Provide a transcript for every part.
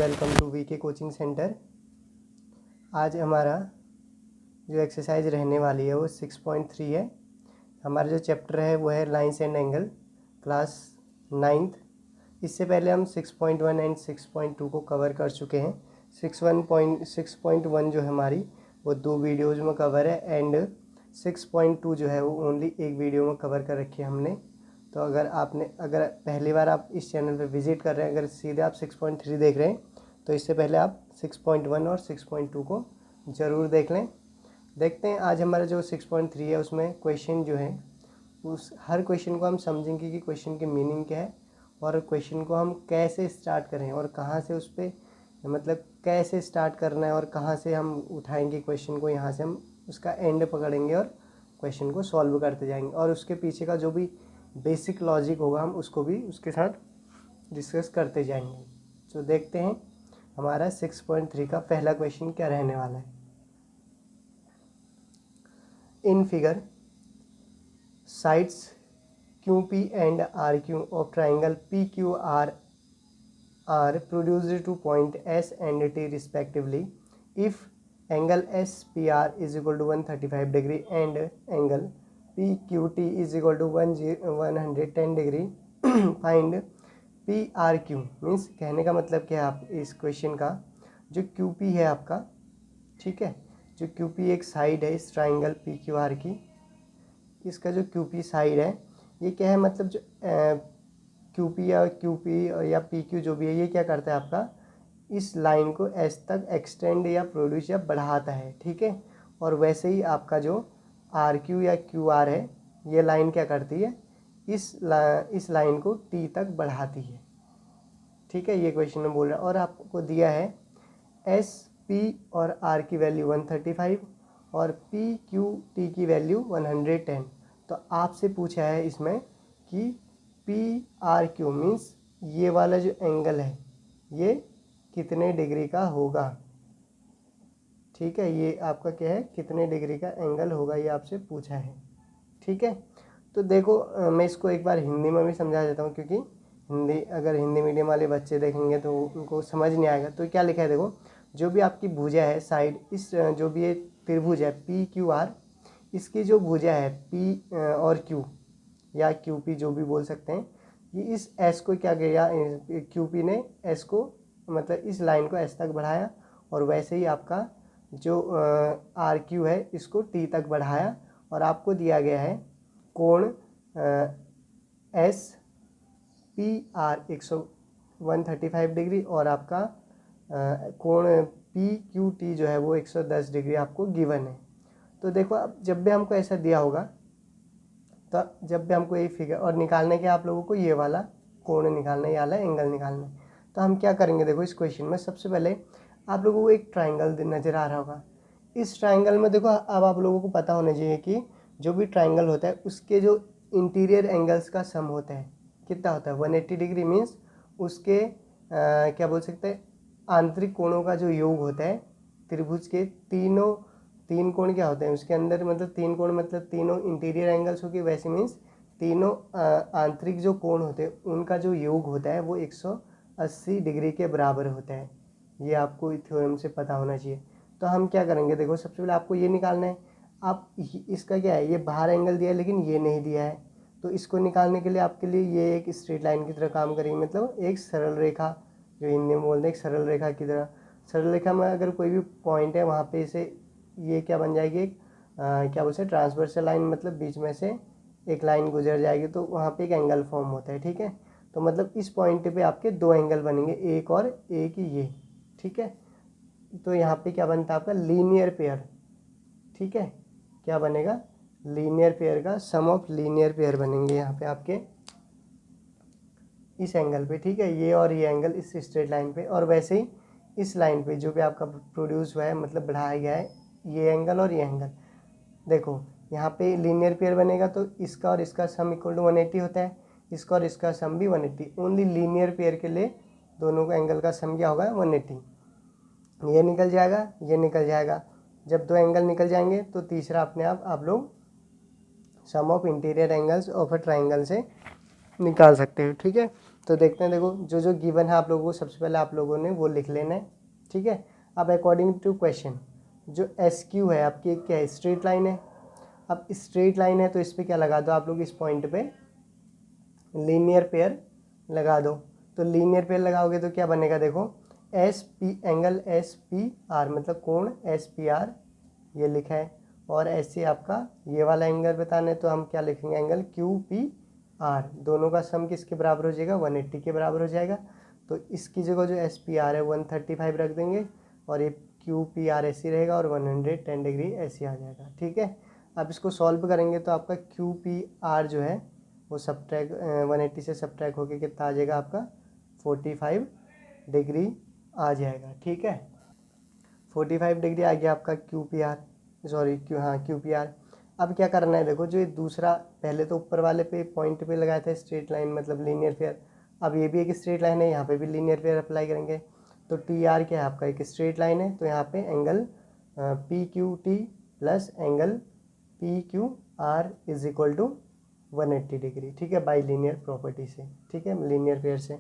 Welcome to VK coaching centre. आज हमारा जो एक्सरसाइज रहने वाली है वो 6.3 है। हमारा जो चैप्टर है वो है lines and angle, class 9th। इससे पहले हम 6.1 एंड 6.2 को कवर कर चुके हैं। 6.1 जो है हमारी वो 2 वीडियोज़ में कवर है एंड 6.2 जो है वो ओनली एक वीडियो में कवर कर रखी है हमने। तो अगर पहली बार आप इस चैनल पे विज़िट कर रहे हैं, अगर सीधे आप 6.3 देख रहे हैं तो इससे पहले आप 6.1 और 6.2 को ज़रूर देख लें। देखते हैं आज हमारा जो 6.3 है उसमें क्वेश्चन जो है उस हर क्वेश्चन को हम समझेंगे कि क्वेश्चन की मीनिंग क्या है और क्वेश्चन को हम कैसे स्टार्ट करें और कहाँ से उस पर मतलब कैसे स्टार्ट करना है और कहाँ से हम उठाएंगे क्वेश्चन को, यहाँ से हम उसका एंड पकड़ेंगे और क्वेश्चन को सॉल्व करते जाएंगे और उसके पीछे का जो भी बेसिक लॉजिक होगा हम उसको भी उसके साथ डिस्कस करते जाएंगे। तो देखते हैं हमारा 6.3 का पहला क्वेश्चन क्या रहने वाला है। In figure sides QP and RQ of triangle PQR are produced to point S and T respectively if angle SPR is equal to 135 degree and angle PQT is equal to 110 degree find PRQ। Means कहने का मतलब क्या है आप इस question का, जो QP है आपका, ठीक है, जो QP एक साइड है इस ट्राइंगल PQR की, इसका जो QP साइड है ये क्या है, मतलब जो QP या PQ जो भी है ये क्या करता है आपका इस लाइन को S तक एक्सटेंड या प्रोड्यूस या बढ़ाता है, ठीक है। और वैसे ही आपका जो RQ या QR है ये लाइन क्या करती है इस लाइन को T तक बढ़ाती है, ठीक है। ये क्वेश्चन में बोल रहा है और आपको दिया है S P और R की वैल्यू 135 और P Q T की वैल्यू 110। तो आपसे पूछा है इसमें कि PRQ मीन्स ये वाला जो एंगल है ये कितने डिग्री का होगा, ठीक है। ये आपका क्या है, कितने डिग्री का एंगल होगा, ये आपसे पूछा है, ठीक है। तो देखो मैं इसको एक बार हिंदी में भी समझा देता हूँ, क्योंकि अगर हिंदी मीडियम वाले बच्चे देखेंगे तो उनको समझ नहीं आएगा। तो क्या लिखा है देखो, जो भी आपकी भुजा है साइड, इस जो भी ये त्रिभुज है PQR, इसकी जो भुजा है P और Q या QP जो भी बोल सकते हैं, ये इस S को क्या किया, QP ने S को मतलब इस लाइन को S तक बढ़ाया और वैसे ही आपका जो RQ है इसको T तक बढ़ाया और आपको दिया गया है कोण SPR 135 डिग्री और आपका कोण PQT जो है वो 110 डिग्री आपको गिवन है। तो देखो अब जब भी हमको ऐसा दिया होगा, तो जब भी हमको ये फिगर और निकालने के आप लोगों को ये वाला कोण निकालना है, ये वाला एंगल निकालना है, तो हम क्या करेंगे देखो इस क्वेश्चन में सबसे पहले आप लोगों को एक ट्राइंगल नज़र आ रहा होगा। इस ट्राइंगल में देखो अब आप लोगों को पता होना चाहिए कि जो भी ट्राइंगल होता है उसके जो इंटीरियर एंगल्स का सम होता है कितना होता है 180 डिग्री। मीन्स उसके क्या बोल सकते हैं आंतरिक कोणों का जो योग होता है त्रिभुज के तीन कोण क्या होते हैं उसके अंदर, मतलब 3 कोण मतलब तीनों इंटीरियर एंगल्स हो गए, वैसे मीन्स तीनों आंतरिक जो कोण होते हैं उनका जो योग होता है वो 180 डिग्री के बराबर होता है। ये आपको थ्योरम से पता होना चाहिए। तो हम क्या करेंगे देखो, सबसे पहले आपको ये निकालना है। आप इसका क्या है, ये बाहर एंगल दिया है लेकिन ये नहीं दिया है, तो इसको निकालने के लिए आपके लिए ये एक स्ट्रेट लाइन की तरह काम करेगी, मतलब एक सरल रेखा, जो हिंदी में बोलते हैं एक सरल रेखा की तरह। सरल रेखा में अगर कोई भी पॉइंट है वहाँ पे से ये क्या बन जाएगी, एक क्या बोलते हैं ट्रांसवर्सल लाइन, मतलब बीच में से एक लाइन गुजर जाएगी तो वहाँ पे एक एंगल फॉर्म होता है, ठीक है। तो मतलब इस पॉइंट पे आपके 2 एंगल बनेंगे, एक और एक ये, ठीक है। तो यहाँ पे क्या बनता है आपका लीनियर पेयर, ठीक है। क्या बनेगा, लीनियर पेयर का सम ऑफ लीनियर पेयर बनेंगे यहाँ पे आपके इस एंगल पे, ठीक है। ये और ये एंगल इस स्ट्रेट लाइन पे और वैसे ही इस लाइन पे जो भी आपका प्रोड्यूस हुआ है मतलब बढ़ाया गया है ये एंगल और ये एंगल। देखो यहाँ पे लीनियर पेयर बनेगा तो इसका और इसका सम इक्वल टू 180 होता है, इसका और इसका सम भी 180। ओनली लीनियर पेयर के लिए दोनों का एंगल का सम क्या होगा 180। ये निकल जाएगा, ये निकल जाएगा। जब 2 एंगल निकल जाएंगे तो तीसरा अपने आप लोग sum of interior angles of a triangle से निकाल सकते हो, ठीक है। तो देखते हैं, देखो जो जो गिवन है आप लोगों को सबसे पहले आप लोगों ने वो लिख लेना है, ठीक है। अब अकॉर्डिंग टू क्वेश्चन जो एस क्यू है आपकी क्या है, स्ट्रेट लाइन है। अब स्ट्रेट लाइन है तो इस पर क्या लगा दो आप लोग, इस पॉइंट पे लीनियर पेयर लगा दो। तो लीनियर पेयर लगाओगे तो क्या बनेगा, देखो S P angle S P R मतलब कोण एस पी आर ये लिखा है, और ऐसे आपका ये वाला एंगल बताना है तो हम क्या लिखेंगे, एंगल क्यू पी आर। दोनों का सम किसके बराबर हो जाएगा, 180 के बराबर हो जाएगा। तो इसकी जगह जो एस पी आर है 135 रख देंगे, और ये क्यू पी आर ऐसी रहेगा, और 110 डिग्री ऐसी आ जाएगा, ठीक है। अब इसको सॉल्व करेंगे तो आपका क्यू पी आर जो है वो सब्ट्रैक्ट 180 से सब्ट्रैक्ट होके कितना आ जाएगा आपका 45 डिग्री आ जाएगा, ठीक है। 45 डिग्री आ गया आपका Q P are, sorry Q P are. अब क्या करना है, देखो जो ये दूसरा पहले तो ऊपर वाले पे पॉइंट पे लगाया था स्ट्रेट लाइन मतलब लीनियर फेयर, अब ये भी एक स्ट्रेट लाइन है, यहाँ पे भी लीनियर फेयर अप्लाई करेंगे। तो टी आर क्या है आपका, एक स्ट्रेट लाइन है, तो यहाँ पे angle P Q T plus angle P Q R is equal to 180 degree, ठीक है, बाई लीनियर प्रॉपर्टी से, ठीक है, लीनियर फेयर से।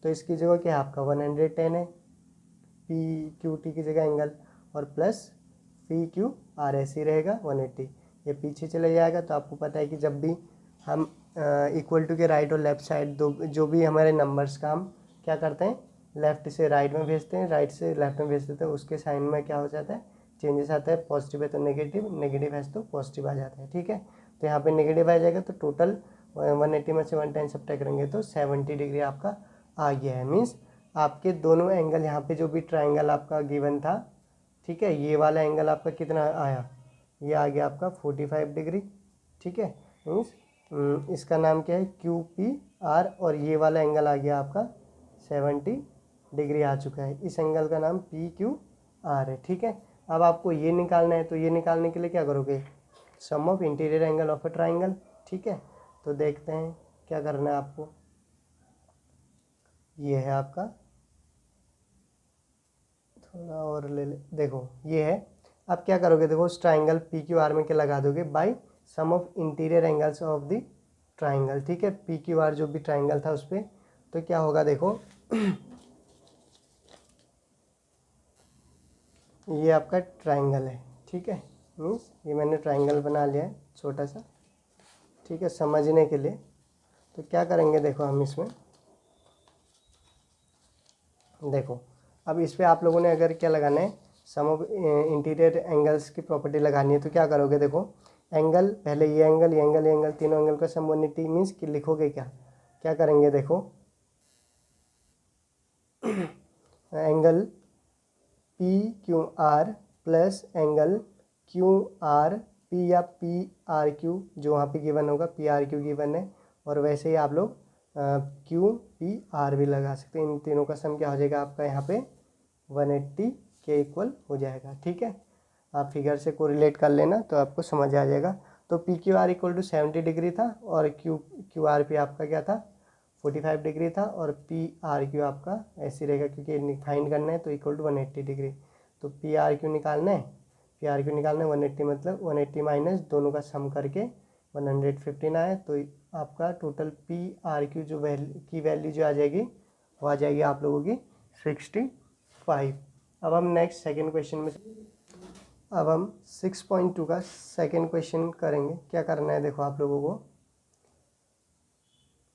तो इसकी जगह क्या है आपका 110 है पी क्यू टी की जगह एंगल, और प्लस पी क्यू आर ऐसे ही रहेगा 180, ये पीछे चले जाएगा। तो आपको पता है कि जब भी हम इक्वल टू के राइट और लेफ्ट साइड दो जो भी हमारे नंबर्स का हम क्या करते हैं, लेफ्ट से राइट में भेजते हैं, राइट से लेफ्ट में भेज देते हैं, उसके साइन में क्या हो जाता है, चेंजेस आता है, पॉजिटिव है तो नेगेटिव, नेगेटिव है तो पॉजिटिव आ जाता है, ठीक है। तो यहाँ पे नेगेटिव आ जाएगा, तो टोटल 180 में से 110 सब्ट्रैक्ट करेंगे तो 70 डिग्री आपका आ गया है। मीन्स आपके दोनों एंगल यहाँ पे जो भी ट्राइंगल आपका गिवन था, ठीक है, ये वाला एंगल आपका कितना आया, ये आ गया आपका 45 डिग्री, ठीक है। मीन्स इसका नाम क्या है, क्यू पी आर, और ये वाला एंगल आ गया आपका 70 डिग्री आ चुका है। इस एंगल का नाम पी क्यू आर है, ठीक है। अब आपको ये निकालना है, तो ये निकालने के लिए क्या करोगे, sum of interior angle of a triangle, ठीक है। तो देखते हैं क्या करना है आपको, ये है आपका, थोड़ा और ले ले, देखो ये है। अब क्या करोगे, देखो उस ट्राइंगल पी क्यू आर में क्या लगा दोगे, by sum of interior angles of the triangle, ठीक है। पी क्यू आर जो भी ट्राइंगल था उस पर, तो क्या होगा देखो ये आपका ट्राइंगल है, ठीक है। मीन्स ये मैंने ट्राइंगल बना लिया है छोटा सा, ठीक है, समझने के लिए। तो क्या करेंगे देखो हम इसमें, देखो अब इस पर आप लोगों ने अगर क्या लगाना है, सम ऑफ इंटीरियर एंगल्स की प्रॉपर्टी लगानी है, तो क्या करोगे, देखो एंगल पहले ये एंगल ये एंगल ये एंगल तीनों एंगल का सम 180 मीन्स कि लिखोगे क्या करेंगे, देखो angle P Q are plus angle Q R P या पी आर क्यू जो वहाँ पे गिवन होगा, पी आर क्यू गिवन है, और वैसे ही आप लोग क्यू पी आर भी लगा सकते हैं। इन तीनों का सम क्या हो जाएगा आपका यहाँ पे 180 के इक्वल हो जाएगा, ठीक है। आप फिगर से कोरिलेट कर लेना तो आपको समझ आ जाएगा। तो P Q R equal to 70 degree था, और क्यू आर पी आपका क्या था 45 डिग्री था, और पी आर क्यू आपका ऐसे रहेगा क्योंकि फाइंड करना है तो इक्वल टू 180 डिग्री। तो पी आर क्यू निकालना है, पी आर क्यू निकालना है 180 मतलब 180 माइनस दोनों का सम करके 115 आए, तो आपका टोटल पी आर क्यू जो वैल्यू जो आ जाएगी वो आ जाएगी आप लोगों की 65। अब हम नेक्स्ट सेकेंड क्वेश्चन में, अब हम 6.2 का सेकेंड क्वेश्चन करेंगे। क्या करना है देखो आप लोगों को,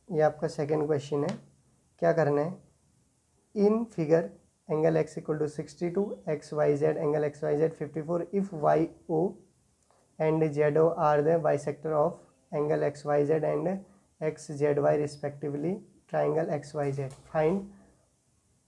ये आपका सेकेंड क्वेश्चन है। क्या करना है, in figure angle x equal to 62, X Y Z angle X Y Z 54 if Y O and Z O are the bisector of angle X Y Z and X Z Y respectively triangle X Y Z, find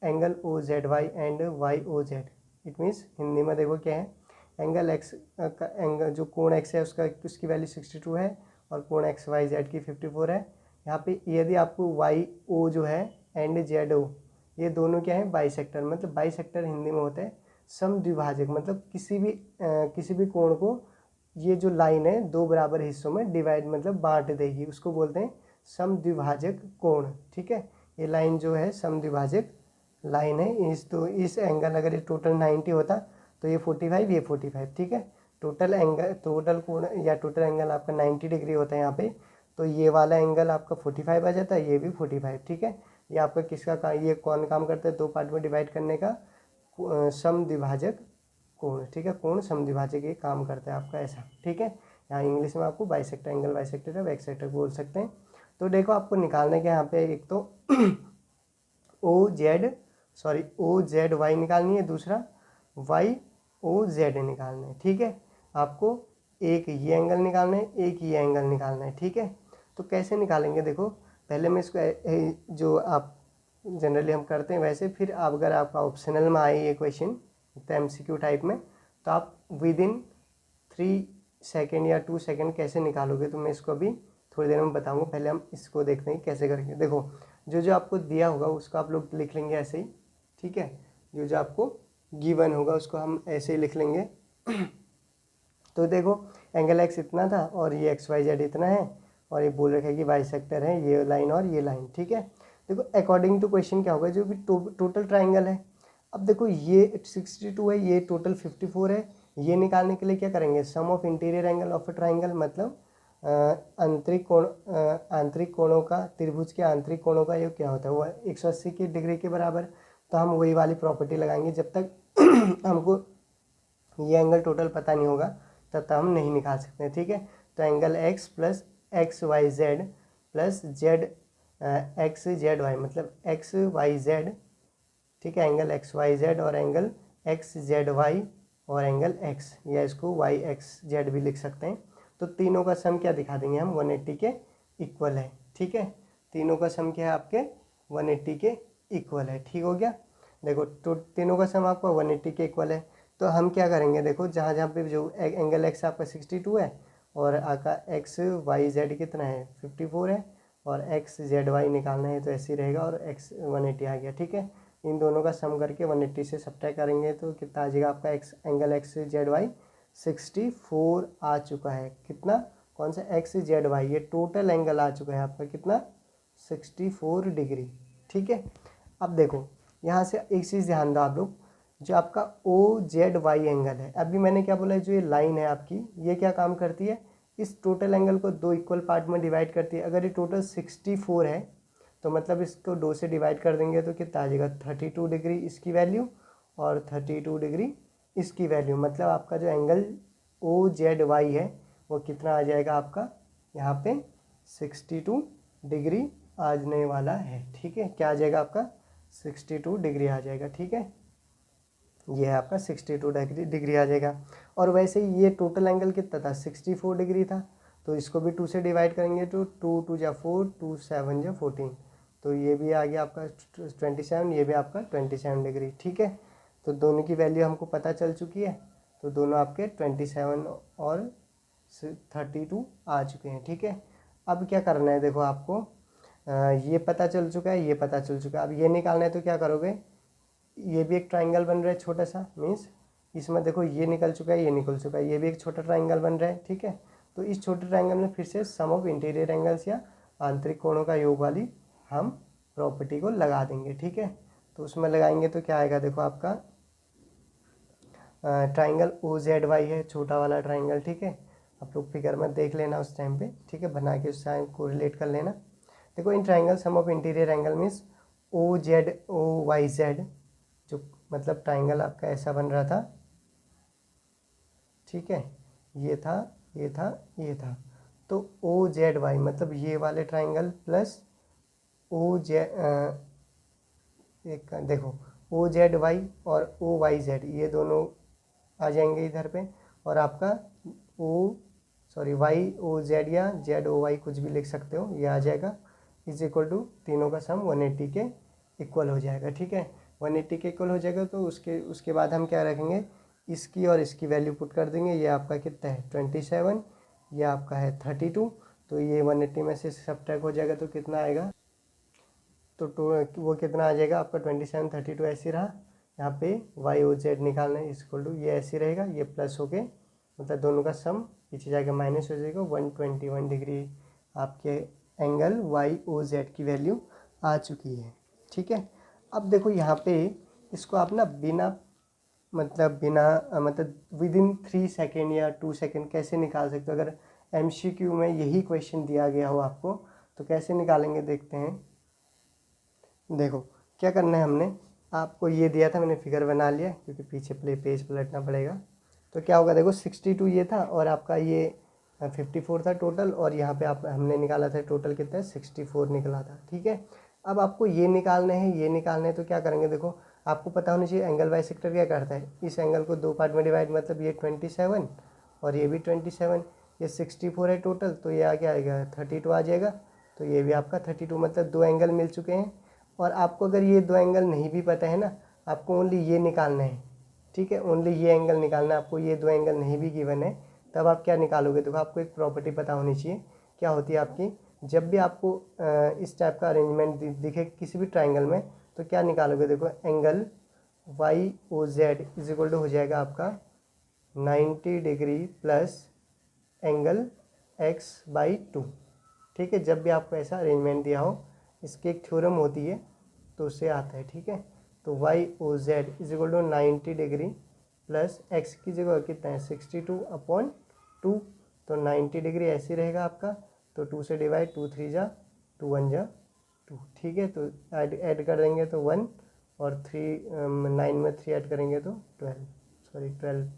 angle O Z Y and Y O Z. It means Hindi में देखो क्या है, angle x का angle जो कोण x है उसकी value 62 है, और कोण एक्स वाई जेड की 54 है। यहाँ पे यदि आपको वाई ओ जो है एंड जेड ओ ये दोनों क्या है बाइसेक्टर, मतलब बाइसेक्टर हिंदी में होता है समद्विभाजक, मतलब किसी भी कोण को ये जो लाइन है दो बराबर हिस्सों में डिवाइड मतलब बांट देगी, उसको बोलते हैं समद्विभाजक कोण, ठीक है। ये लाइन जो है समद्विभाजक लाइन है। इस एंगल अगर ये टोटल 90 होता तो ये 45 ये 45, ठीक है। टोटल कोण या टोटल एंगल आपका 90 डिग्री होता है यहाँ पे, तो ये वाला एंगल आपका 45 आ जाता है, ये भी 45, ठीक है। ये आपका किसका काम, ये कौन काम करता है, दो पार्ट में डिवाइड करने का समद्विभाजक कोण, ठीक है, कोण समद्विभाजक ये काम करता है आपका ऐसा, ठीक है। यहाँ इंग्लिश में आपको बाइसेक्टर, एंगल बाइसेक्टर या बाइसेक्टर बोल सकते हैं। तो देखो आपको निकालने के यहाँ पे एक तो ओ जेड वाई निकालनी है, दूसरा वाई ओ जेड निकालना है, ठीक है। आपको एक ये एंगल निकालना है, एक ये एंगल निकालना है, ठीक है। तो कैसे निकालेंगे, देखो पहले मैं इसको जो आप जनरली हम करते हैं वैसे, फिर आप अगर आपका ऑप्शनल में आए ये क्वेश्चन तो MCQ टाइप में, तो आप विद इन 3 सेकेंड या 2 सेकेंड कैसे निकालोगे, तो मैं इसको अभी थोड़ी देर में बताऊंगा। पहले हम इसको देखते हैं कैसे करेंगे। देखो जो आपको दिया होगा उसको आप लोग लिख लेंगे ऐसे ही, ठीक है। जो आपको गिवन होगा उसको हम ऐसे ही लिख लेंगे। तो देखो एंगल एक्स इतना था और ये XYZ इतना है, और ये बोल रखा है कि बाइसेक्टर है ये लाइन और ये लाइन, ठीक है। देखो अकॉर्डिंग टू क्वेश्चन क्या होगा, जो भी टोटल ट्राइंगल है, अब देखो ये 62 है, ये टोटल 54 है, ये निकालने के लिए क्या करेंगे, sum of interior angle of a triangle, मतलब आंतरिक कोणों का, त्रिभुज के आंतरिक कोणों का योग क्या होता है, वो 180 की डिग्री के बराबर। तो हम वही वाली प्रॉपर्टी लगाएंगे, जब तक हमको ये एंगल टोटल पता नहीं होगा तब तक हम नहीं निकाल सकते, ठीक है। तो angle x plus XYZ plus XZY, मतलब XYZ, ठीक है, एंगल XYZ और एंगल XZY और एंगल x, या इसको YXZ भी लिख सकते हैं। तो तीनों का सम क्या दिखा देंगे हम, 180 के इक्वल है, ठीक है। तीनों का सम क्या है आपके 180 के इक्वल है, ठीक हो गया। देखो तो तीनों का सम आपका 180 के इक्वल है। तो हम क्या करेंगे, देखो जहाँ जहाँ पे जो एंगल x आपका 62 है और आपका XYZ कितना है 54 है, और XZY निकालना है तो ऐसे ही रहेगा, और x 180 आ गया, ठीक है। इन दोनों का सम करके 180 से सब्ट्रैक्ट करेंगे तो कितना आ जाएगा आपका एंगल XZY 64 आ चुका है। कितना, कौन सा XZY, ये टोटल एंगल आ चुका है आपका कितना 64 डिग्री, ठीक है। अब देखो यहाँ से एक चीज़ ध्यान दो आप लोग, जो आपका OZY एंगल है, अभी मैंने क्या बोला है, जो ये लाइन है आपकी ये क्या काम करती है, इस टोटल एंगल को दो इक्वल पार्ट में डिवाइड करती है। अगर ये टोटल 64 है तो मतलब इसको 2 से डिवाइड कर देंगे तो कितना आ जाएगा 32 डिग्री इसकी वैल्यू और 32 डिग्री इसकी वैल्यू, मतलब आपका जो एंगल OZY है वो कितना आ जाएगा आपका यहाँ पे 62 डिग्री आने वाला है, ठीक है। क्या आ जाएगा आपका 62 डिग्री आ जाएगा, ठीक है। ये है आपका 62 डिग्री आ जाएगा। और वैसे ही ये टोटल एंगल कितना था 64 डिग्री था, तो इसको भी 2 से डिवाइड करेंगे तो 2 2 जा 4, 2 7 जा 14, तो ये भी आ गया आपका 27, ये भी आपका 27 डिग्री, ठीक है। तो दोनों की वैल्यू हमको पता चल चुकी है, तो दोनों आपके 27 और 32 आ चुके हैं, ठीक है। अब क्या करना है, देखो आपको ये पता चल चुका है, ये पता चल चुका है, अब ये निकालना है तो क्या करोगे, ये भी एक ट्राइंगल बन रहा है छोटा सा, मीन्स इसमें देखो ये निकल चुका है, ये निकल चुका है, ये भी एक छोटा ट्राइंगल बन रहा है, ठीक है। तो इस छोटे ट्राइंगल में फिर से सम ऑफ इंटीरियर एंगल्स या आंतरिक कोणों का योग वाली हम प्रॉपर्टी को लगा देंगे, ठीक है। तो उसमें लगाएंगे तो क्या आएगा, देखो आपका ट्राइंगल OZY है, छोटा वाला ट्राइंगल, ठीक है। आप लोग फिगर में देख लेना उस टाइम पे, ठीक है, बना के उससे को रिलेट कर लेना। देखो in triangle sum of interior angle means OZY, जो मतलब ट्राइंगल आपका ऐसा बन रहा था, ठीक है, ये था ये था ये था, तो OZY मतलब ये वाले ट्राइंगल प्लस एक देखो OZY और OYZ ये दोनों आ जाएंगे इधर पे, और आपका YOZ या ZOY कुछ भी लिख सकते हो, ये आ जाएगा इज इक्वल टू तीनों का सम 180 के इक्वल हो जाएगा, ठीक है। 180 के इक्वल हो जाएगा तो उसके बाद हम क्या रखेंगे, इसकी और इसकी वैल्यू पुट कर देंगे। ये आपका कितना है 27, ये आपका है 32, तो ये 180 में से सब्ट्रैक्ट हो जाएगा तो कितना आएगा, तो वो कितना आ जाएगा आपका 27 32 ऐसे रहा। यहाँ पे YOZ निकालना है इक्वल टू, ये ऐसे रहेगा, ये प्लस हो के मतलब दोनों का सम पीछे जाके माइनस हो जाएगा, 121 डिग्री आपके एंगल YOZ की वैल्यू आ चुकी है, ठीक है। अब देखो यहाँ पे इसको आप ना बिना विद इन 3 सेकेंड या 2 सेकेंड कैसे निकाल सकते हो। अगर MCQ में यही क्वेश्चन दिया गया हो आपको तो कैसे निकालेंगे देखते हैं। देखो क्या करना है, हमने आपको ये दिया था, मैंने फिगर बना लिया क्योंकि पीछे पेज पलटना पड़ेगा। तो क्या होगा, देखो 62 ये था और आपका ये 54 था टोटल, और यहाँ पे आप हमने निकाला था टोटल कितना है 64 निकला था। ठीक है, अब आपको ये निकालना है, ये निकालना है, तो क्या करेंगे, देखो आपको पता होना चाहिए एंगल बाइसेक्टर क्या करता है, इस एंगल को दो पार्ट में डिवाइड, मतलब ये 27 और ये भी 27, ये 64 है टोटल, तो ये क्या आएगा 32 आ जाएगा। तो ये भी आपका 32, मतलब दो एंगल मिल चुके हैं। और आपको अगर ये दो एंगल नहीं भी पता है ना, आपको ओनली ये निकालना है। ठीक है, ओनली ये एंगल निकालना है आपको, ये दो एंगल नहीं भी गिवन है, तब आप क्या निकालोगे, देखो आपको एक प्रॉपर्टी पता होनी चाहिए, क्या होती है आपकी, जब भी आपको इस टाइप का अरेंजमेंट दिखे किसी भी ट्राइंगल में, तो क्या निकालोगे, देखो angle Y O Z is equal to हो जाएगा आपका 90 डिग्री प्लस एंगल x/2। ठीक है, जब भी आपको ऐसा अरेंजमेंट दिया हो, इसकी एक थ्योरम होती है तो उससे आता है। ठीक है, तो Y O Z is equal to 90 degree plus X की जगह कितना है 62/2, तो 90 डिग्री ऐसे रहेगा आपका, तो 2 से डिवाइड, 2 3 जा 2 1 जा 2। ठीक है, तो ऐड कर देंगे तो 1 और 9 में 3 ऐड करेंगे तो 12,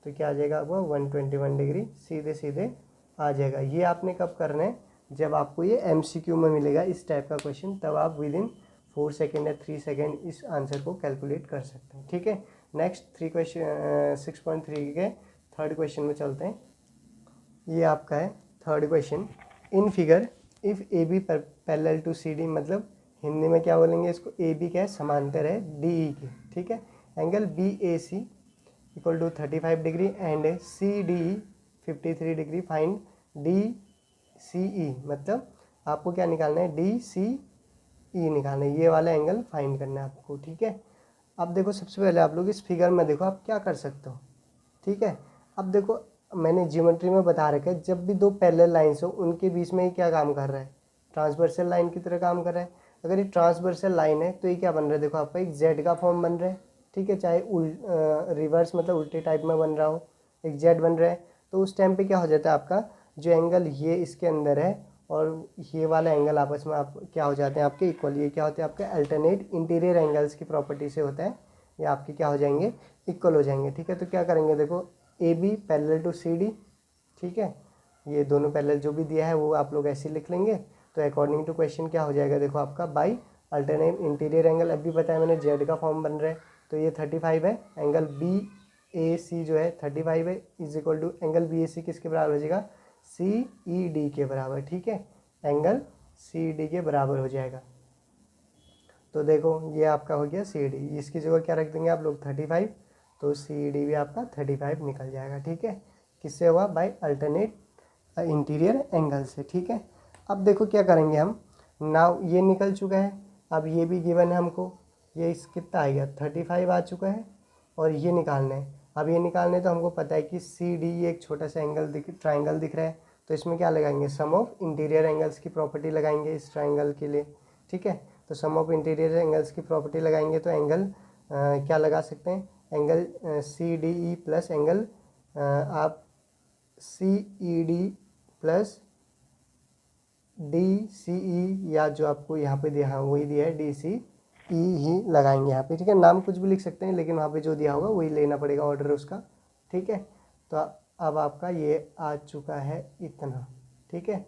तो क्या आ जाएगा आपको 121 डिग्री सीधे सीधे आ जाएगा। ये आपने कब करना है, जब आपको ये MCQ में मिलेगा इस टाइप का क्वेश्चन, तब आप विद इन 4 सेकेंड या 3 सेकेंड इस आंसर को कैलकुलेट कर सकते हैं। ठीक है, नेक्स्ट 6.3 के थर्ड क्वेश्चन में चलते हैं। ये आपका है third question, in figure if AB parallel to CD, मतलब हिंदी में क्या बोलेंगे इसको, AB क्या है समांतर है DE के। ठीक है, angle BAC equal to 35 degree and CDE 53 degree, find DCE, मतलब आपको क्या निकालना है DCE निकालना है, ये वाला एंगल फाइंड करना है आपको। ठीक है, अब देखो सबसे पहले आप लोग इस फिगर में देखो आप क्या कर सकते हो। ठीक है, अब देखो मैंने ज्योमेट्री में बता रखा है, जब भी दो पैरेलल लाइन्स हो उनके बीच में ये क्या काम कर रहा है, ट्रांसवर्सल लाइन की तरह काम कर रहा है। अगर ये ट्रांसवर्सल लाइन है तो ये क्या बन रहा है, देखो आपका एक जेड का फॉर्म बन रहा है। ठीक है, चाहे रिवर्स मतलब उल्टे टाइप में बन रहा हो, एक जेड बन रहा है, तो उस टाइम पे क्या हो जाता है आपका जो एंगल ये इसके अंदर है और ये वाला एंगल आपस में आप क्या हो जाते हैं आपके इक्वल, ये क्या होते हैं आपके अल्टरनेट इंटीरियर एंगल्स की प्रॉपर्टी से होता है, ये आपके क्या हो जाएंगे इक्वल हो जाएंगे। ठीक है, तो क्या करेंगे, देखो AB पैरेलल टू CD। ठीक है, ये दोनों पैरेलल जो भी दिया है वो आप लोग ऐसे लिख लेंगे। तो अकॉर्डिंग टू क्वेश्चन क्या हो जाएगा, देखो आपका बाई अल्टरनेट इंटीरियर एंगल, अभी बताया मैंने जेड का फॉर्म बन रहा है, तो ये 35 है, एंगल BAC जो है 35 है, is equal to angle BAC किसके बराबर हो जाएगा CED के बराबर। ठीक है, एंगल CED के बराबर हो जाएगा। तो देखो ये आपका हो गया CD, इसकी जगह क्या रख देंगे आप लोग 35, तो CED भी आपका 35 निकल जाएगा। ठीक है, किससे हुआ, बाय अल्टरनेट इंटीरियर एंगल से। ठीक है, अब देखो क्या करेंगे हम, नाउ ये निकल चुका है, अब ये भी गिवन है हमको, ये इस कितना आ गया 35 आ चुका है, और ये निकालना है। अब ये निकालने तो हमको पता है कि CD ये एक छोटा सा एंगल ट्राइंगल दिख रहा है, तो इसमें क्या लगाएंगे, सम ऑफ इंटीरियर एंगल्स की प्रॉपर्टी लगाएंगे इस ट्राइंगल के लिए। ठीक है, तो सम ऑफ इंटीरियर एंगल्स की प्रॉपर्टी लगाएंगे तो एंगल क्या लगा सकते हैं, एंगल CDE प्लस एंगल आप CED प्लस DCE, या जो आपको यहाँ पे दिया वही दिया है DCE ही लगाएंगे यहाँ पे। ठीक है, नाम कुछ भी लिख सकते हैं, लेकिन वहाँ पे जो दिया होगा वही लेना पड़ेगा ऑर्डर उसका। ठीक है, तो अब आपका ये आ चुका है इतना। ठीक है,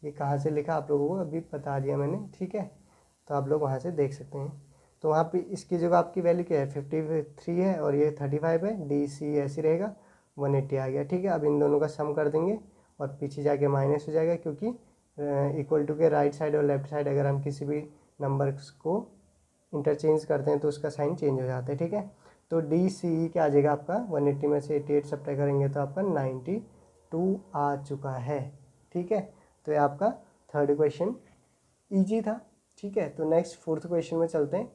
ये कहाँ से लिखा आप लोगों को अभी बता दिया मैंने। ठीक है, तो आप लोग वहाँ से देख सकते हैं। तो वहाँ पे इसकी जगह आपकी वैल्यू क्या है 53 है और ये 35 है, DC ऐसे रहेगा 180 आ गया। ठीक है, अब इन दोनों का सम कर देंगे और पीछे जाके माइनस हो जाएगा, क्योंकि इक्वल टू के राइट साइड और लेफ्ट साइड अगर हम किसी भी नंबर को इंटरचेंज करते हैं तो उसका साइन चेंज हो जाता है। ठीक है, तो DCE क्या आ जाएगा आपका 180 में से 88 सब्ट्रैक्ट करेंगे तो आपका 92 आ चुका है। ठीक है, तो ये आपका थर्ड क्वेश्चन ईजी था। ठीक है, तो नेक्स्ट फोर्थ क्वेश्चन में चलते हैं।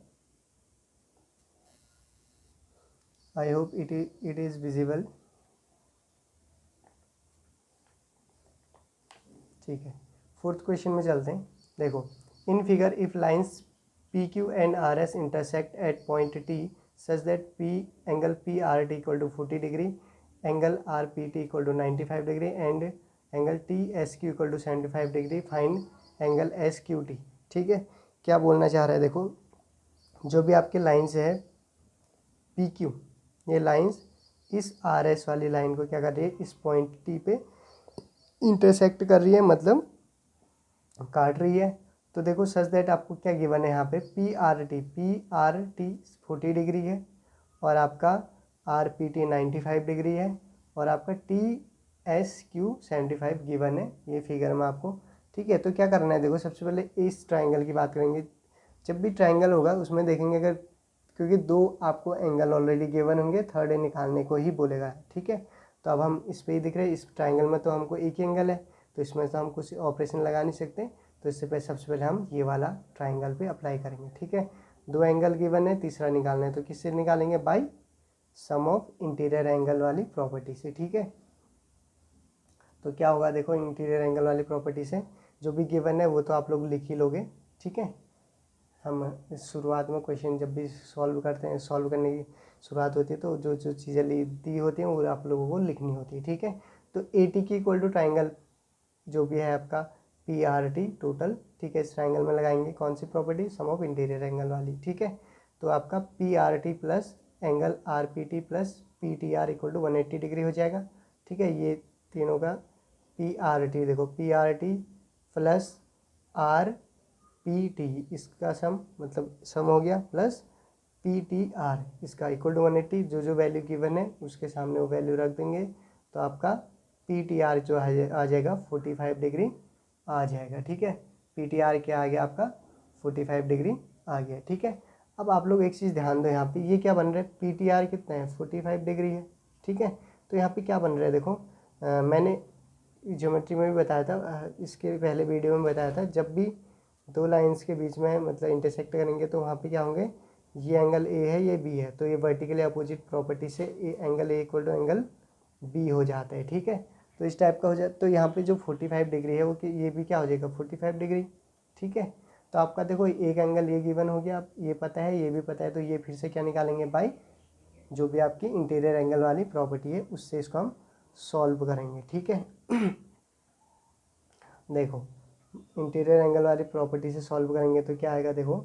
I hope it is visible. ठीक है, फोर्थ क्वेश्चन में चलते हैं। देखो, in figure if lines PQ and RS intersect at point T such that angle PRT equal to 40 degree, angle RPT equal to 95 degree and angle TSQ equal to 75 degree, find angle SQT। ठीक है, क्या बोलना चाह रहा है, देखो जो भी आपके लाइन्स है पी क्यू, ये लाइन्स इस आर एस वाली लाइन को क्या कर रही है, इस पॉइंट टी पे इंटरसेक्ट कर रही है, मतलब काट रही है। तो देखो सच दैट आपको क्या गिवन है यहाँ पे, पी आर टी 40 डिग्री है, और आपका आर पी टी 95 डिग्री है, और आपका टी एस क्यू 75 गिवन है ये फिगर में आपको। ठीक है, तो क्या करना है, देखो सबसे पहले इस ट्राइंगल की बात करेंगे। जब भी ट्राइंगल होगा उसमें देखेंगे अगर, क्योंकि दो आपको एंगल ऑलरेडी गिवन होंगे, थर्ड निकालने को ही बोलेगा। ठीक है, तो अब हम इस पे ही दिख रहे हैं, इस ट्राइंगल में तो हमको एक ही एंगल है, तो इसमें तो हम कुछ ऑपरेशन लगा नहीं सकते, तो इससे पहले सबसे पहले हम ये वाला ट्राइंगल पे अप्लाई करेंगे। ठीक है, दो एंगल गिवन है, तीसरा निकालना है, तो किससे निकालेंगे, by sum of interior angle वाली प्रॉपर्टी से। ठीक है, तो क्या होगा, देखो इंटीरियर एंगल वाली प्रॉपर्टी से जो भी गिवन है वो तो आप लोग लिख ही लोगे। ठीक है, हम शुरुआत में क्वेश्चन जब भी सॉल्व करते हैं, सॉल्व करने की शुरुआत होती है तो जो जो चीज़ें दी होती हैं वो आप लोगों को लिखनी होती है। ठीक है, तो ए टी की इक्वल टू ट्राइंगल जो भी है आपका पी आर टी टोटल। ठीक है, इस ट्राइंगल में लगाएंगे कौन सी property, sum of interior angle वाली। ठीक है, तो आपका P R T plus angle R P T plus P T R equal to 180 degree हो जाएगा। ठीक है, ये तीनों का पी आर टी, देखो P R T plus R P T इसका सम, मतलब सम हो गया, प्लस पी टी आर इसका इक्वल टू 180। जो जो वैल्यू गिवन है उसके सामने वो वैल्यू रख देंगे, तो आपका पी टी आर जो आ जाएगा 45 डिग्री आ जाएगा। ठीक है, पी टी आर क्या आ गया आपका 45 डिग्री आ गया। ठीक है, अब आप लोग एक चीज़ ध्यान दो, यहाँ पे ये क्या बन रहा है, पी टी आर कितना है 45 डिग्री है। ठीक है, तो यहाँ पे क्या बन रहा है, देखो मैंने ज्योमेट्री में भी बताया था, इसके पहले वीडियो में बताया था, जब भी दो लाइंस के बीच में मतलब इंटरसेक्ट करेंगे तो वहाँ पे क्या होंगे, ये एंगल ए है, ये बी है, तो ये वर्टिकली अपोजिट प्रॉपर्टी से angle A equal to angle B हो जाता है। ठीक है, तो इस टाइप का हो जाए, तो यहाँ पे जो 45 डिग्री है वो कि ये भी क्या हो जाएगा 45 डिग्री। ठीक है, तो आपका देखो एक एंगल ये गिवन हो गया, आप ये पता है, ये भी पता है, तो ये फिर से क्या निकालेंगे, बाई जो भी आपकी इंटीरियर एंगल वाली प्रॉपर्टी है उससे इसको हम सॉल्व करेंगे। ठीक है, देखो इंटीरियर एंगल वाली प्रॉपर्टी से सॉल्व करेंगे तो क्या आएगा, देखो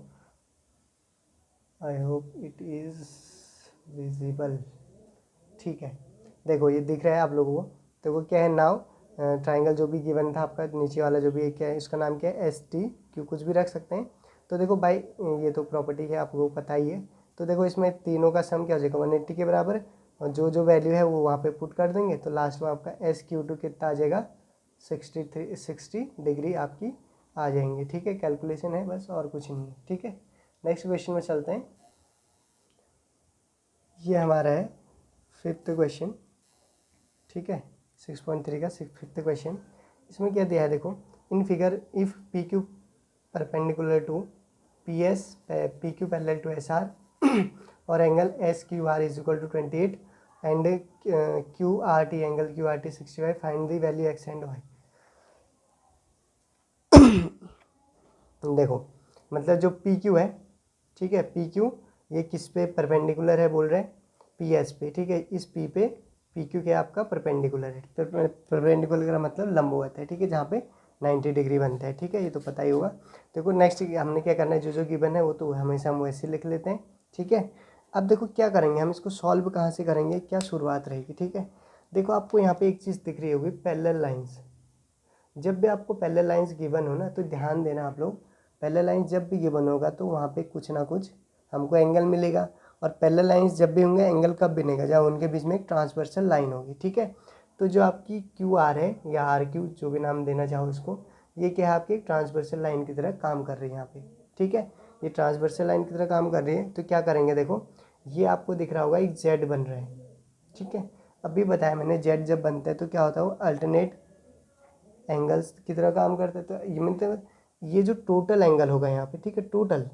I hope it is visible. ठीक है, देखो ये दिख रहा है आप लोगों को, देखो क्या है नाउ, ट्राइंगल जो भी गिवन था आपका नीचे वाला जो भी क्या है, इसका नाम क्या है, एस टी क्यू, कुछ भी रख सकते हैं। तो देखो भाई ये तो प्रॉपर्टी है आपको पता ही है, तो देखो इसमें तीनों का सम क्या हो जाएगा 180 के बराबर, और जो जो वैल्यू है वो वहाँ पे पुट कर देंगे, तो लास्ट में आपका एस क्यू टू कितना आ जाएगा 60 डिग्री आपकी आ जाएंगे। ठीक है, कैलकुलेशन है बस और कुछ नहीं है। ठीक है, नेक्स्ट क्वेश्चन में चलते हैं, ये हमारा है 5th क्वेश्चन। ठीक है, 6.3 का 5th क्वेश्चन। इसमें क्या दिया है, देखो in figure if P Q perpendicular to P S, P Q parallel to S R और angle S Q R is equal to 28 and Q R T angle Q R T 65, find the value x and y. देखो मतलब जो P Q है, ठीक है, P Q ये किस पे परपेंडिकुलर है बोल रहे हैं, पी एस पे। ठीक है, इस पी पे पी क्यू क्या आपका परपेंडिकुलर है, परपेंडिकुलर का मतलब लंबवत है। ठीक है, जहाँ पे 90 डिग्री बनता है। ठीक है, ये तो पता ही होगा। देखो नेक्स्ट हमने क्या करना है, जो जो गिवन है वो तो हमेशा हम वैसे लिख लेते हैं। ठीक है, अब देखो क्या करेंगे हम, इसको सॉल्व कहाँ से करेंगे, क्या शुरुआत रहेगी। ठीक है, देखो आपको यहाँ पे एक चीज़ दिख रही होगी, पैरेलल लाइंस। जब भी आपको पैरेलल लाइंस गिवन हो ना तो ध्यान देना आप लोग, पैरेलल लाइंस जब भी गिवन होगा तो वहाँ पे कुछ ना कुछ हमको एंगल मिलेगा, और पैरेलल लाइंस जब भी होंगे एंगल कब बनेगा, जब उनके बीच में एक ट्रांसवर्सल लाइन होगी। ठीक है, तो जो आपकी क्यू आर है या आर क्यू जो भी नाम देना चाहो इसको, ये क्या है आपकी एक ट्रांसवर्सल लाइन की तरह काम कर रही है यहाँ पे। ठीक है, ये ट्रांसवर्सल लाइन की तरह काम कर रही है, तो क्या करेंगे, देखो ये आपको दिख रहा होगा एक जेड बन रहा है। ठीक है, अभी बताया मैंने जेड जब बनता है तो क्या होता है, वो अल्टरनेट एंगल्स की तरह काम करते हैं। तो ये मतलब ये जो टोटल एंगल होगा यहाँ पे, ठीक है, टोटल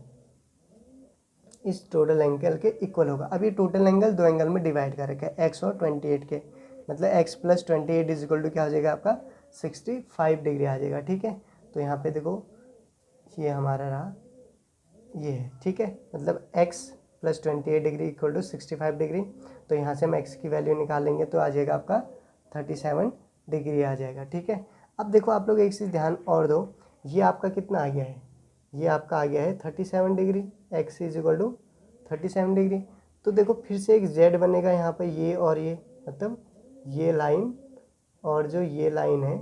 इस टोटल एंगल के इक्वल होगा। अब ये टोटल एंगल दो एंगल में डिवाइड कर रखा है, एक्स और 28 के, मतलब x plus 28 is equal to क्या हो जाएगा आपका 65 डिग्री आ जाएगा। ठीक है, तो यहाँ पे देखो ये हमारा रहा, ये है। ठीक है, मतलब x plus 28 degree equal to 65 degree, तो यहाँ से हम एक्स की वैल्यू निकालेंगे तो आ जाएगा आपका 37 डिग्री आ जाएगा। ठीक है, अब देखो आप लोग एक चीज़ ध्यान और दो, ये आपका कितना आ गया है, ये आपका आ गया है 37 degree, x is equal to 37 degree. तो देखो फिर से एक जेड बनेगा यहाँ पर, ये और ये, मतलब ये लाइन और जो ये लाइन है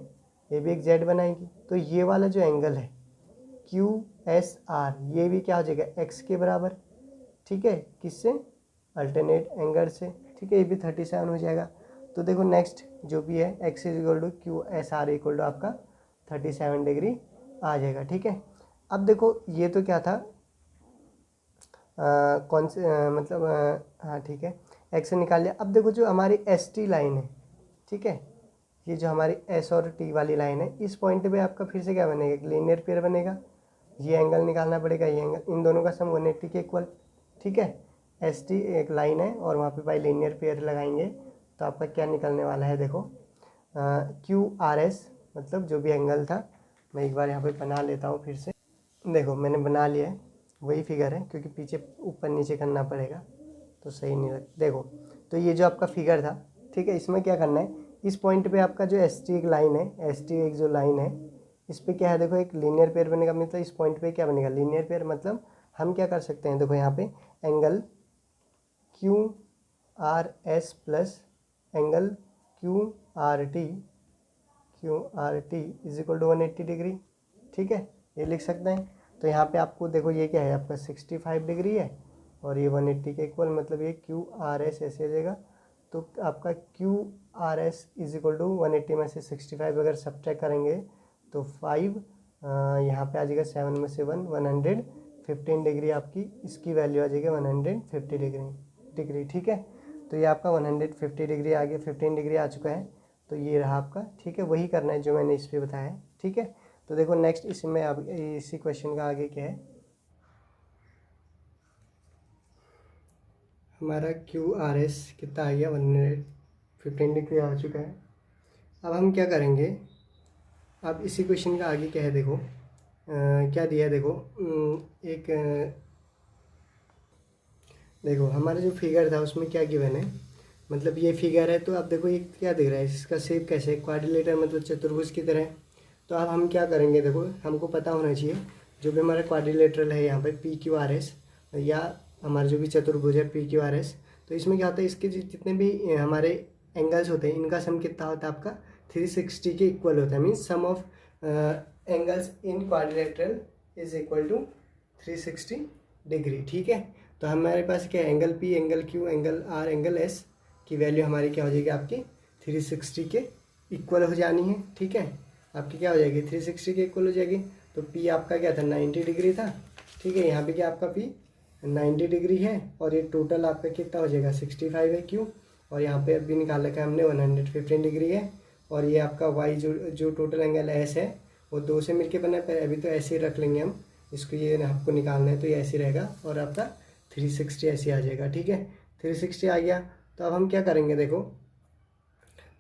ये भी एक जेड बनाएगी। तो ये वाला जो एंगल है क्यू एस आर, ये भी क्या हो जाएगा एक्स के बराबर, ठीक है, किससे, अल्टरनेट एंगल से, ठीक है, ये भी 37 हो जाएगा। तो देखो नेक्स्ट जो भी है x is equal to Q S R equal to आपका 37 डिग्री आ जाएगा, ठीक है। अब देखो ये तो क्या था, कौन से मतलब हाँ ठीक है, एक्स निकाल लिया। अब देखो जो हमारी एस टी लाइन है, ठीक है, ये जो हमारी एस और टी वाली लाइन है, इस पॉइंट पे आपका फिर से क्या बनेगा, लीनियर पेयर बनेगा। ये एंगल निकालना पड़ेगा, ये एंगल, इन दोनों का सम 180 के इक्वल, ठीक है। एस टी एक लाइन है और वहाँ पे भाई लीनियर पेयर लगाएंगे तो आपका क्या निकलने वाला है, देखो क्यू आर एस, मतलब जो भी एंगल था, मैं एक बार यहाँ पे बना लेता हूँ फिर से। देखो मैंने बना लिया है, वही फिगर है, क्योंकि पीछे ऊपर नीचे करना पड़ेगा तो सही नहीं लग। देखो तो ये जो आपका फिगर था, ठीक है, इसमें क्या करना है, इस पॉइंट पे आपका जो एस टी एक लाइन है, एस टी एक जो लाइन है, इस पर क्या है, देखो एक लीनियर पेयर बनेगा। मतलब इस पॉइंट पे क्या बनेगा, लीनियर पेयर। मतलब हम क्या कर सकते हैं, देखो यहाँ पे angle Q R S plus angle Q R T is equal to 180 degree, ठीक है, ये लिख सकते हैं। तो यहाँ पे आपको देखो ये क्या है, आपका 65 डिग्री है और ये 180 के इक्वल, मतलब ये क्यू आर एस ऐसे आ जाएगा। तो आपका Q R S is equal to 180 में से 65 अगर सब्ट्रैक्ट करेंगे तो 5 यहाँ पे आ जाएगा, 7 में से 115 डिग्री आपकी इसकी वैल्यू आ जाएगी 150 डिग्री, ठीक है। तो ये आपका 150 डिग्री आ गया, 15 डिग्री आ चुका है। तो ये रहा आपका, ठीक है, वही करना है जो मैंने इस पर बताया है, ठीक है। तो देखो नेक्स्ट इसमें अब इसी क्वेश्चन का आगे क्या है, हमारा क्यू आर एस कितना आ गया, 115 डिग्री आ चुका है। अब हम क्या करेंगे, अब इसी क्वेश्चन का आगे क्या है, देखो क्या दिया है, देखो एक देखो हमारा जो फिगर था उसमें क्या गिवन है, मतलब ये फिगर है। तो अब देखो ये क्या दिख रहा है, इसका शेप कैसे है, क्वाड्रिलेटर मतलब चतुर्भुज की तरह है। तो अब हम क्या करेंगे, देखो हमको पता होना चाहिए जो भी हमारा क्वाड्रिलेटरल है यहाँ पे पी क्यू आर एस, या हमारा जो भी चतुर्भुज है पी क्यू आर एस, तो इसमें क्या होता है, इसके जितने भी हमारे एंगल्स होते हैं इनका सम कितना होता है आपका 360 के इक्वल होता है। Means sum of angles in quadrilateral is equal to 360 degree, ठीक है। तो हमारे पास क्या है, angle P, angle Q, angle R, angle S की वैल्यू हमारी क्या हो जाएगी, आपकी 360 के इक्वल हो जानी है, ठीक है। आपकी क्या हो जाएगी, 360 के इक्वल हो जाएगी। तो पी आपका क्या था, 90 डिग्री था, ठीक है। यहाँ पे क्या आपका पी 90 डिग्री है और ये टोटल आपका कितना हो जाएगा 65 है क्यू, और यहाँ पे अभी निकाल रखा है हमने 115 डिग्री है। और ये आपका वाई जो टोटल एंगल एस है वो 2 से मिलके बना है, अभी तो ऐसे ही रख लेंगे हम इसको, ये आपको निकालना है तो ये ऐसे रहेगा और आपका 360 ऐसे आ जाएगा, ठीक है। 360 आ गया। तो अब हम क्या करेंगे, देखो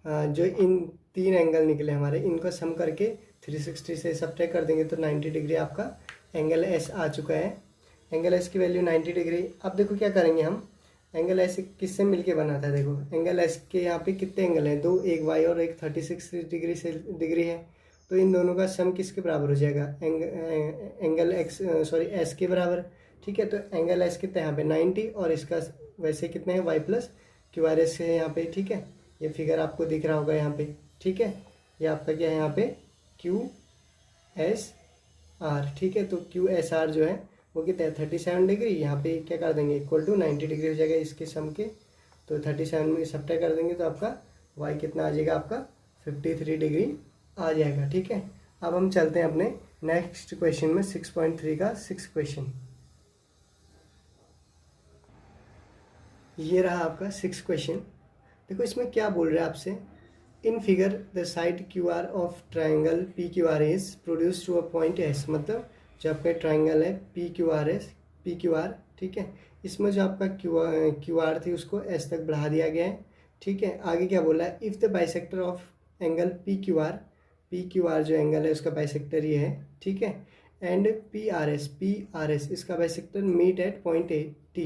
जो इन 3 एंगल निकले हमारे इनको सम करके 360 से सब्ट्रैक्ट कर देंगे तो 90 डिग्री आपका एंगल एस आ चुका है। एंगल एस की वैल्यू 90 डिग्री। अब देखो क्या करेंगे हम, एंगल एस किससे मिलके बना था, देखो एंगल एस के यहाँ पे कितने एंगल हैं, 2, एक वाई और एक 36 डिग्री से डिग्री है। तो इन दोनों का सम किसके बराबर हो जाएगा, एंगल एक्स सॉरी एस के बराबर, ठीक है। तो एंगल एस कितना है यहाँ पे 90 और इसका वैसे कितने हैं y plus Q R S है यहाँ पे, ठीक है। ये फिगर आपको दिख रहा होगा यहाँ पे, ठीक है। ये आपका क्या है यहाँ पे क्यू एस आर, ठीक है। तो क्यू एस आर जो है वो कितना है 37 डिग्री, यहाँ पे क्या कर देंगे इक्वल टू 90 डिग्री हो जाएगा इसके सम के। तो 37 में सब्ट्रैक्ट कर देंगे तो आपका वाई कितना आ जाएगा, आपका 53 डिग्री आ जाएगा, ठीक है। अब हम चलते हैं अपने नेक्स्ट क्वेश्चन में 6.3 का 6 क्वेश्चन। ये रहा आपका 6 क्वेश्चन। देखो इसमें क्या बोल रहा है आपसे, in figure the side Q R of triangle P Q R is produce to a point S. मतलब जो आपका ट्राइंगल है P Q R S, P Q R, ठीक है, इसमें जो आपका क्यू आर थी उसको एस तक बढ़ा दिया गया है, ठीक है। आगे क्या बोला है, if the bisector of angle P Q R जो एंगल है उसका बाइसेक्टर ये है, ठीक है। एंड पी आर एस इसका bisector meet at point a T,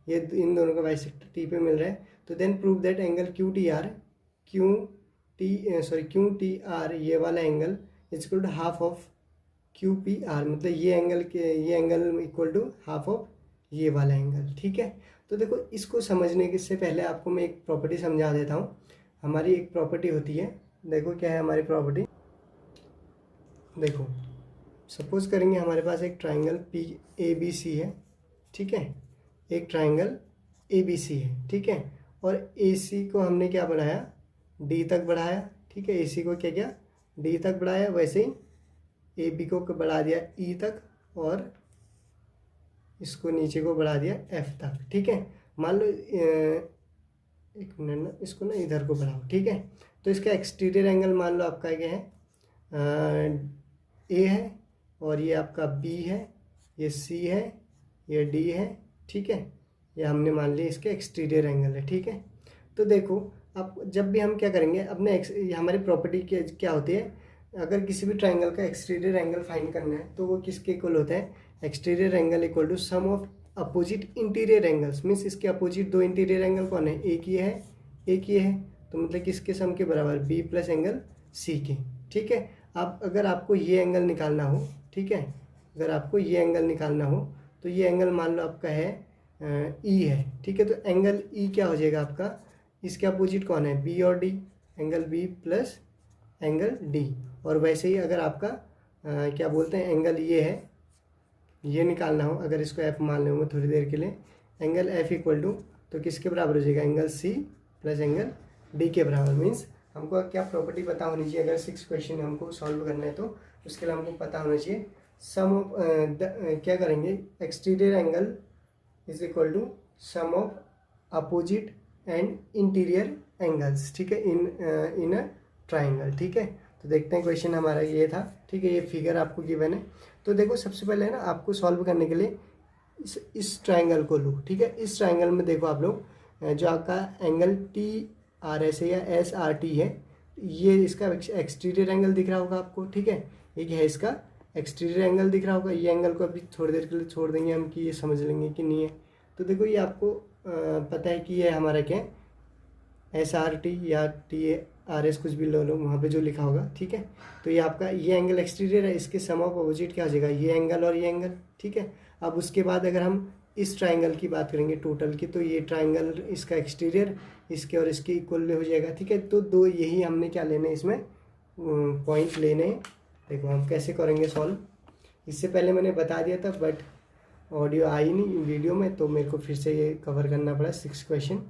ये इन दोनों का बाइसेक्टर टी पे मिल रहा है। तो then prove that angle Q T R ये वाला angle is equal to half of Q P R, मतलब ये angle equal to half of ये वाला एंगल, ठीक है। तो देखो इसको समझने के से पहले आपको मैं एक प्रॉपर्टी समझा देता हूँ। हमारी एक प्रॉपर्टी होती है, देखो क्या है हमारी प्रॉपर्टी। देखो सपोज करेंगे हमारे पास एक triangle P A B C है, ठीक है, एक ट्राइंगल ए बी सी है, ठीक है, और ए सी को हमने क्या बढ़ाया, डी तक बढ़ाया, ठीक है, ए सी को क्या किया, डी तक बढ़ाया, वैसे ही ए बी को बढ़ा दिया ई तक, और इसको नीचे को बढ़ा दिया एफ तक, ठीक है। मान लो एक मिनट ना, इसको ना इधर को बढ़ाओ, ठीक है। तो इसका एक्सटीरियर एंगल मान लो आपका क्या है, ए है, और ये आपका बी है, ये सी है, ये डी है, ठीक है। ये हमने मान लिया इसके एक्सटीरियर एंगल है, ठीक है। तो देखो अब जब भी हम क्या करेंगे अपने हमारी प्रॉपर्टी क्या होती है, अगर किसी भी ट्राइंगल का एक्सटीरियर एंगल फाइंड करना है तो वो किसके इक्वल होता है, exterior angle equal to sum of opposite interior angles. Means इसके अपोजिट दो इंटीरियर एंगल कौन है, एक ये है, एक ये है, तो मतलब किसके सम के बराबर, बी प्लस एंगल सी के, ठीक है। अब अगर आपको ये एंगल निकालना हो, ठीक है, अगर आपको ये एंगल निकालना हो तो ये एंगल मान लो आपका है ई है, ठीक है। तो एंगल ई क्या हो जाएगा आपका, इसके अपोजिट कौन है, बी और D, angle B plus angle D. और वैसे ही अगर आपका क्या बोलते हैं एंगल ये है, ये निकालना हो, अगर इसको एफ मान लूँगा थोड़ी देर के लिए, एंगल एफ इक्वल टू तो किसके बराबर हो जाएगा, angle C plus angle D के बराबर। मीन्स हमको क्या प्रॉपर्टी पता होनी चाहिए, अगर 6 क्वेश्चन हमको सॉल्व करना है तो उसके लिए हमको पता होना चाहिए सम ऑफ क्या करेंगे, exterior angle is equal to sum of opposite and interior angles, ठीक है, इन अ ट्राइंगल, ठीक है। तो देखते हैं क्वेश्चन हमारा ये था, ठीक है, ये फिगर आपको गिवन है। तो देखो सबसे पहले ना आपको सॉल्व करने के लिए इस ट्राइंगल को लो, ठीक है। इस ट्राइंगल में देखो आप लोग जो आपका एंगल टी आर एस है या एस आर टी है, ये इसका एक्सटीरियर एंगल दिख रहा होगा आपको, ठीक है, एक है इसका एक्सटीरियर एंगल दिख रहा होगा। ये एंगल को अभी थोड़ी देर के लिए छोड़ देंगे हम कि ये समझ लेंगे कि नहीं है। तो देखो ये आपको पता है कि ये हमारा क्या है, एस आर टी या टी आर एस कुछ भी लो वहाँ पे जो लिखा होगा, ठीक है। तो ये आपका ये एंगल एक्सटीरियर है, इसके सम ऑफ अपोजिट क्या हो जाएगा, ये एंगल और ये एंगल, ठीक है। अब उसके बाद अगर हम इस ट्राइंगल की बात करेंगे टोटल की, तो ये ट्राइंगल इसका एक्सटीरियर इसके और इसके इक्वल हो जाएगा, ठीक है। तो दो यही हमने क्या लेने इसमें पॉइंट लेने। देखो हम कैसे करेंगे सॉल्व, इससे पहले मैंने बता दिया था बट ऑडियो आई नहीं वीडियो में, तो मेरे को फिर से ये कवर करना पड़ा 6 क्वेश्चन,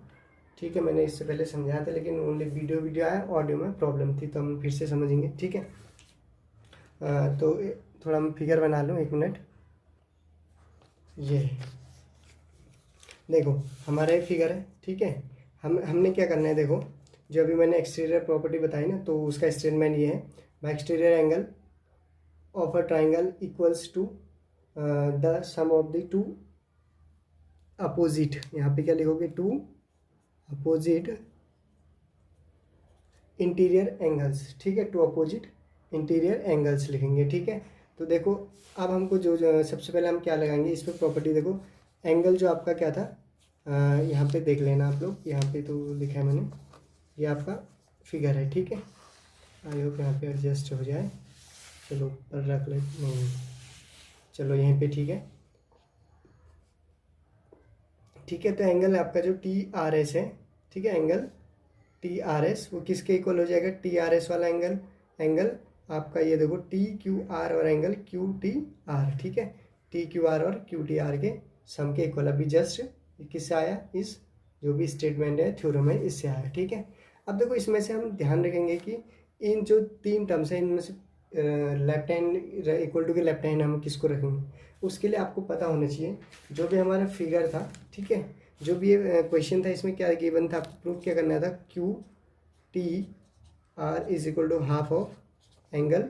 ठीक है। मैंने इससे पहले समझाया था लेकिन ओनली वीडियो आया, ऑडियो में प्रॉब्लम थी, तो हम फिर से समझेंगे, ठीक है। तो थोड़ा हम फिगर बना लूँ, 1 मिनट। ये देखो हमारा एक फिगर है, ठीक है। हमने क्या करना है, देखो जो अभी मैंने एक्सटीरियर प्रॉपर्टी बताई ना, तो उसका स्टेटमेंट ये है, by exterior angle of a triangle equals to the sum of the two opposite, यहाँ पे क्या लिखोगे, टू अपोजिट इंटीरियर एंगल्स, ठीक है, टू अपोजिट इंटीरियर एंगल्स लिखेंगे, ठीक है। तो देखो अब हमको जो सबसे पहले हम क्या लगाएंगे इस पर प्रॉपर्टी, देखो एंगल जो आपका क्या था, यहाँ पे देख लेना आप लोग, यहाँ पे तो लिखा है मैंने, ये आपका फिगर है, ठीक है। आई होप यहाँ पे एडजस्ट हो जाए, चलो ऊपर रख ले, नहीं चलो यहीं पे, ठीक है, ठीक है। तो एंगल आपका जो टी आर एस है, ठीक है, एंगल टी आर एस वो किसके इक्वल हो जाएगा, टी आर एस वाला एंगल आपका ये देखो टी क्यू आर और एंगल क्यू टी आर, ठीक है, टी क्यू आर और क्यू टी आर के सम के इक्वल। अभी जस्ट किससे आया, इस जो भी स्टेटमेंट है थ्योरम है इससे आया, ठीक है। अब देखो इसमें से हम ध्यान रखेंगे कि इन जो 3 टर्म्स हैं इनमें से लेफ्ट हैंड इक्वल टू के लेफ्ट हैंड हम किसको रखेंगे, उसके लिए आपको पता होना चाहिए जो भी हमारा फिगर था, ठीक है, जो भी ये क्वेश्चन था इसमें क्या गिवन था, आपको प्रूव क्या करना था, Q T R is equal to half of angle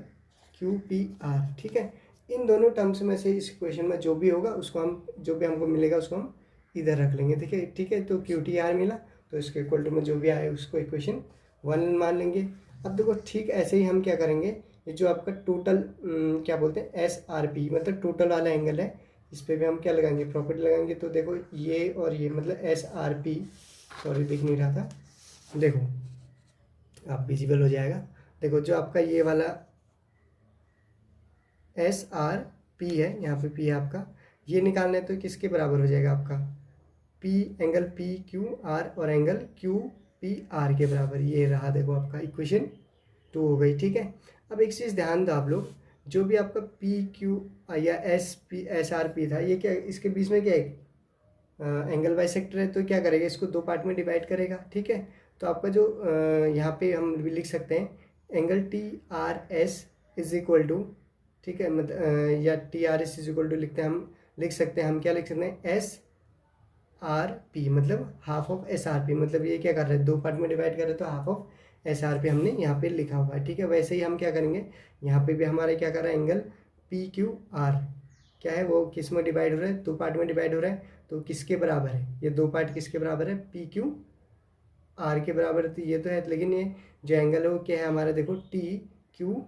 Q P R, ठीक है। इन दोनों टर्म्स में से इस क्वेश्चन में जो भी होगा उसको हम, जो भी हमको मिलेगा उसको हम इधर रख लेंगे, ठीक है, ठीक है। तो क्यू टी आर मिला तो इसके इक्वल टू में जो भी आए उसको इक्वेशन 1 मान लेंगे। अब देखो ठीक ऐसे ही हम क्या करेंगे, ये जो आपका टोटल क्या बोलते हैं एस आर पी, मतलब टोटल वाला एंगल है, इस पर भी हम क्या लगाएंगे, प्रॉपर्टी लगाएंगे। तो देखो ये और ये मतलब एस आर पी, सॉरी दिख नहीं रहा था, देखो आप विजिबल हो जाएगा। देखो जो आपका ये वाला एस आर पी है, यहाँ पे पी है आपका, ये निकालना है तो किसके बराबर हो जाएगा आपका P, angle P Q are और एंगल क्यू पी आर के बराबर। ये रहा देखो आपका इक्वेशन 2 हो गई, ठीक है। अब एक चीज़ ध्यान दो आप लोग, जो भी आपका पी क्यू या S P S R P था, ये क्या इसके बीच में क्या है एंगल बाइसेक्टर है, तो क्या करेगा इसको 2 पार्ट में डिवाइड करेगा, ठीक है। तो आपका जो यहाँ पे हम भी लिख सकते हैं angle T R S is equal to, ठीक है, मतलब या T R S is equal to लिखते हैं हम, लिख सकते हैं हम, क्या लिख सकते हैं एस आर पी, मतलब half of S R P, मतलब ये क्या कर रहे हैं 2 पार्ट में डिवाइड कर रहे हैं तो half of S R P हमने यहाँ पे लिखा हुआ है, ठीक है। वैसे ही हम क्या करेंगे, यहाँ पे भी हमारे क्या कर रहा है एंगल पी क्यू आर, क्या है वो किस में डिवाइड हो रहा है 2 पार्ट में डिवाइड हो रहा है, तो किसके बराबर है ये 2 पार्ट किसके बराबर है पी क्यू आर के बराबर, तो ये तो है, लेकिन ये जो एंगल है वो क्या है हमारा देखो टी क्यू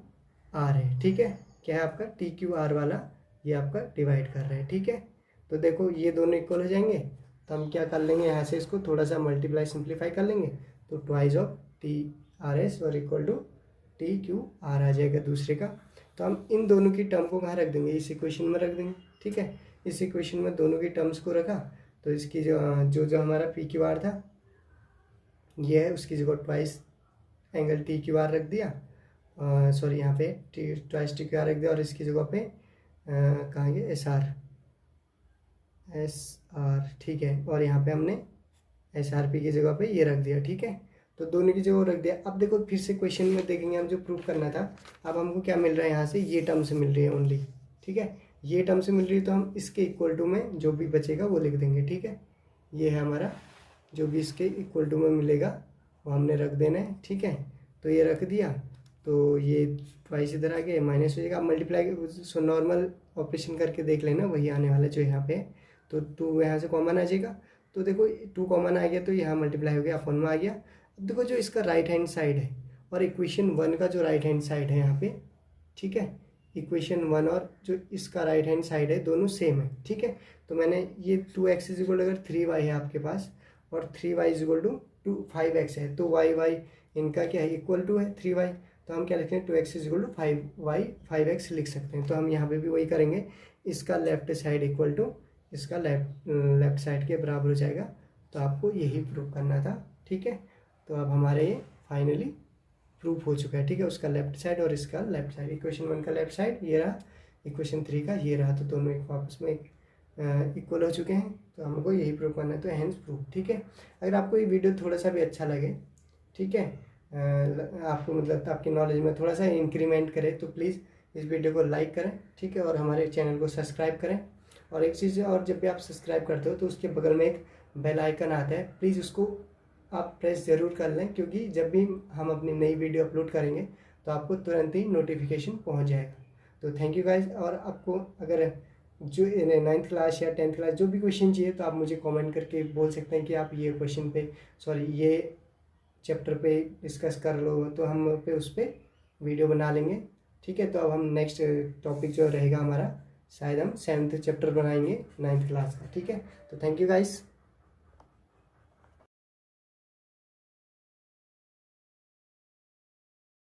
आर है, ठीक है। क्या है आपका टी क्यू आर वाला, ये आपका डिवाइड कर रहे हैं, ठीक है। तो देखो ये दोनों इक्वल हो जाएंगे, तो हम क्या कर लेंगे यहाँ से इसको थोड़ा सा मल्टीप्लाई सिंप्लीफाई कर लेंगे, तो twice of T R S और equal to T Q R आ जाएगा दूसरे का। तो हम इन दोनों की टर्म को कहाँ रख देंगे, इस इक्वेशन में रख देंगे, ठीक है। इस इक्वेशन में दोनों की टर्म्स को रखा, तो इसकी जो हमारा पी क्यू आर था ये है, उसकी जगह twice angle T Q are रख दिया, सॉरी यहाँ पे ट्वाइस टी क्यू आर रख दिया, और इसकी जगह पे कहाँ ये एस आर ठीक है, और यहाँ पे हमने एस आर पी की जगह पे ये रख दिया, ठीक है। तो दोनों की जगह रख दिया। अब देखो फिर से क्वेश्चन में देखेंगे हम, जो प्रूफ करना था, अब हमको क्या मिल रहा है यहाँ से, ये टर्म से मिल रही है ओनली, ठीक है। ये टर्म से मिल रही है तो हम इसके इक्वल टू में जो भी बचेगा वो लिख देंगे, ठीक है। ये है हमारा जो भी इसके इक्वल टू में मिलेगा वो हमने रख देना है, ठीक है। तो ये रख दिया, तो ये ट्वाइस इधर आ गया, माइनस हो जाएगा, मल्टीप्लाई सो नॉर्मल ऑपरेशन करके देख लेना, वही आने वाला जो यहाँ पे है। तो 2 यहाँ से कॉमन आ जाएगा, तो देखो 2 कॉमन आ गया तो यहाँ मल्टीप्लाई हो गया, अपन में आ गया। अब देखो जो इसका राइट हैंड साइड है और इक्वेशन 1 का जो राइट हैंड साइड है यहाँ पे, ठीक है, इक्वेशन 1 और जो इसका राइट हैंड साइड है दोनों सेम है, ठीक है। तो मैंने ये 2x इज इक्वल अगर 3y है आपके पास और 3y is equal to 5x है, तो y इनका क्या है इक्वल टू है 3y, तो हम क्या लिखते हैं 2x is equal to 5y 5x लिख सकते हैं। तो हम यहाँ पे भी वही करेंगे, इसका लेफ्ट साइड इक्वल टू इसका लेफ्ट साइड के बराबर हो जाएगा। तो आपको यही प्रूव करना था, ठीक है। तो अब हमारे ये फाइनली प्रूफ हो चुका है, ठीक है, उसका लेफ्ट साइड और इसका लेफ्ट साइड, इक्वेशन 1 का लेफ्ट साइड ये रहा, इक्वेशन 3 का ये रहा, तो दोनों एक आपस में इक्वल हो चुके हैं। तो हमको यही प्रूव करना है, तो हैंस प्रूफ, ठीक है। अगर आपको ये वीडियो थोड़ा सा भी अच्छा लगे, ठीक है, आपको मतलब आपकी नॉलेज में थोड़ा सा इंक्रीमेंट करे, तो प्लीज़ इस वीडियो को लाइक करें, ठीक है, और हमारे चैनल को सब्सक्राइब करें। और एक चीज़ और, जब भी आप सब्सक्राइब करते हो तो उसके बगल में एक बेल आइकन आता है, प्लीज़ उसको आप प्रेस ज़रूर कर लें, क्योंकि जब भी हम अपनी नई वीडियो अपलोड करेंगे तो आपको तुरंत ही नोटिफिकेशन पहुंच जाएगा। तो थैंक यू गाइज। और आपको अगर जो 9th क्लास या 10th क्लास जो भी क्वेश्चन चाहिए तो आप मुझे कमेंट करके बोल सकते हैं कि आप ये क्वेश्चन पे ये चैप्टर पे डिस्कस कर लो, तो हम पे उस पर वीडियो बना लेंगे, ठीक है। तो अब हम नेक्स्ट टॉपिक जो रहेगा हमारा, शायद हम 7th चैप्टर बनाएंगे 9th क्लास का, ठीक है। तो थैंक यू गाइस।